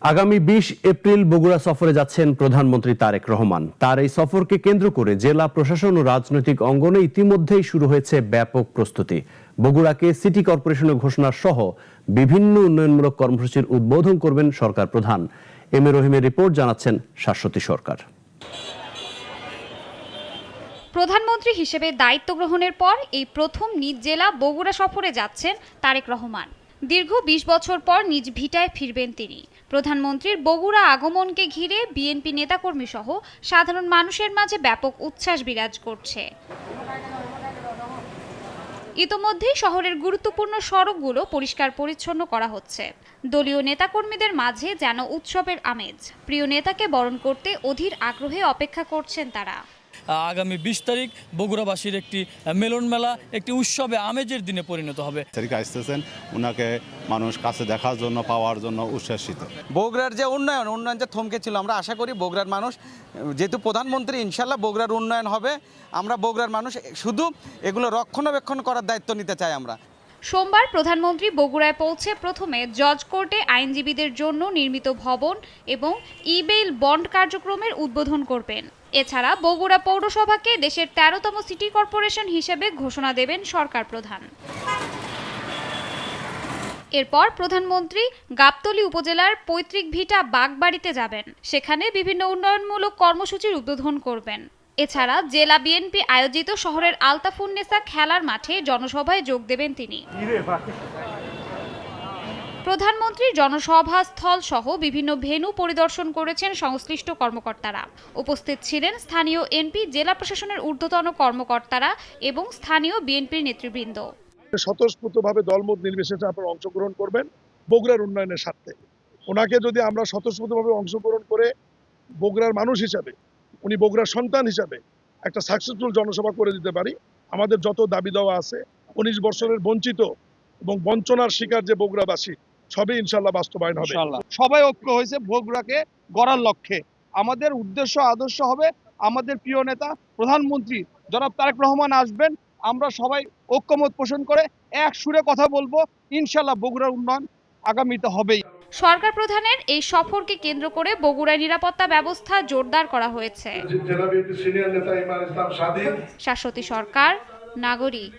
আগামী 20 এপ্রিল বগুড়া সফরে যাচ্ছেন প্রধানমন্ত্রী তারেক রহমান। তার এই সফরকে কেন্দ্র করে জেলা প্রশাসন ও রাজনৈতিক অঙ্গনে ইতিমধ্যেই শুরু হয়েছে ব্যাপক প্রস্তুতি। বগুড়াকে সিটি কর্পোরেশনের ঘোষণা সহ বিভিন্ন উন্নয়নমূলক কর্মসূচির উদ্বোধন করবেন সরকার প্রধান। এম এ রহিমের রিপোর্ট, জানাচ্ছেন শাশ্বতী সরকার। প্রধানমন্ত্রী হিসেবে দায়িত্ব গ্রহণের পর এই প্রথম নিজ জেলা বগুড়া সফরে যাচ্ছেন তারেক রহমান। দীর্ঘ 20 বছর পর নিজ ভিটায় ফিরবেন তিনি। প্রধানমন্ত্রীর বগুড়া আগমনকে ঘিরে বিএনপি নেতাকর্মী সহ সাধারণ মানুষের মাঝে ব্যাপক উচ্ছ্বাস বিরাজ করছে। ইতোমধ্যেই শহরের গুরুত্বপূর্ণ সড়কগুলো পরিষ্কার পরিচ্ছন্ন করা হচ্ছে। দলীয় নেতাকর্মীদের মাঝে যেন উৎসবের আমেজ। প্রিয় নেতাকে বরণ করতে অধীর আগ্রহে অপেক্ষা করছেন তারা। আগামী 20 তারিখ বগুড়াবাসীর একটি মিলন মেলা, একটি উৎসবে আমেজের দিনে পরিণত হবে। তারিখ আসতেছেন, ওনাকে মানুষ কাছে দেখার জন্য, পাওয়ার জন্য উচ্ছ্বাসিত। বগুড়ার যে উন্নয়ন যে থমকে ছিল, আমরা আশা করি বগুড়ার মানুষ, যেহেতু প্রধানমন্ত্রী, ইনশাল্লাহ বগুড়ার উন্নয়ন হবে। আমরা বগুড়ার মানুষ শুধু এগুলো রক্ষণাবেক্ষণ করার দায়িত্ব নিতে চাই আমরা। সোমবার প্রধানমন্ত্রী বগুড়ায় পৌঁছে প্রথমে জজ কোর্টে আইনজীবীদের জন্য নির্মিত ভবন এবং ই-বেইল বন্ড কার্যক্রমের উদ্বোধন করবেন। এছাড়া বগুড়া পৌরসভাকে দেশের 13তম সিটি কর্পোরেশন হিসেবে ঘোষণা দেবেন সরকার প্রধান। এরপর প্রধানমন্ত্রী গাবতলী উপজেলার পৈতৃক ভিটা বাগবাড়িতে যাবেন। সেখানে বিভিন্ন উন্নয়নমূলক কর্মসূচির উদ্বোধন করবেন। এছাড়া জেলা বিএনপি আয়োজিত শহরের আলতাফুন্নেসা খেলার মাঠে জনসভায় যোগ দেবেন তিনি। প্রধানমন্ত্রীর জনসভা স্থল সহ বিভিন্ন ভেন্যু পরিদর্শন করেছেন সংশ্লিষ্ট কর্মকর্তারা। উপস্থিত ছিলেন স্থানীয় এমপি, জেলা প্রশাসনের ঊর্ধ্বতন কর্মকর্তারা এবং স্থানীয় বিএনপির নেতৃবৃন্দ। স্বতঃস্ফূর্তভাবে দলমত নির্বিশেষে আপনারা অংশগ্রহণ করবেন বগুড়ার উন্নয়নের স্বার্থে। ওনাকে যদি আমরা স্বতঃস্ফূর্তভাবে অংশগ্রহণ করে বগুড়ার মানুষ হিসাবে, উনি বগুড়ার সন্তান হিসাবে একটা সাকসেসফুল জনসভা করে দিতে পারি, আমাদের যত দাবি দেওয়া আছে, 19 বছরের বঞ্চিত এবং বঞ্চনার শিকার যে বগুড়াবাসী, সবই ইনশাল্লাহ বাস্তবায়ন হবে। সবাই ঐক্য হয়েছে বগুড়াকে গড়ার লক্ষ্যে। আমাদের উদ্দেশ্য আদর্শ হবে, আমাদের প্রিয় নেতা প্রধানমন্ত্রী জনাব তারেক রহমান আসবেন। আমরা সবাই ঐক্যমত পোষণ করে এক সুরে কথা বলবো, ইনশাল্লাহ বগুড়ার উন্নয়ন আগামীতে হবেই। সরকার প্রধানের এই সফরকে কেন্দ্র করে বগুড়ায় নিরাপত্তা ব্যবস্থা জোরদার করা হয়েছে। শাশ্বতী সরকার, নাগরিক।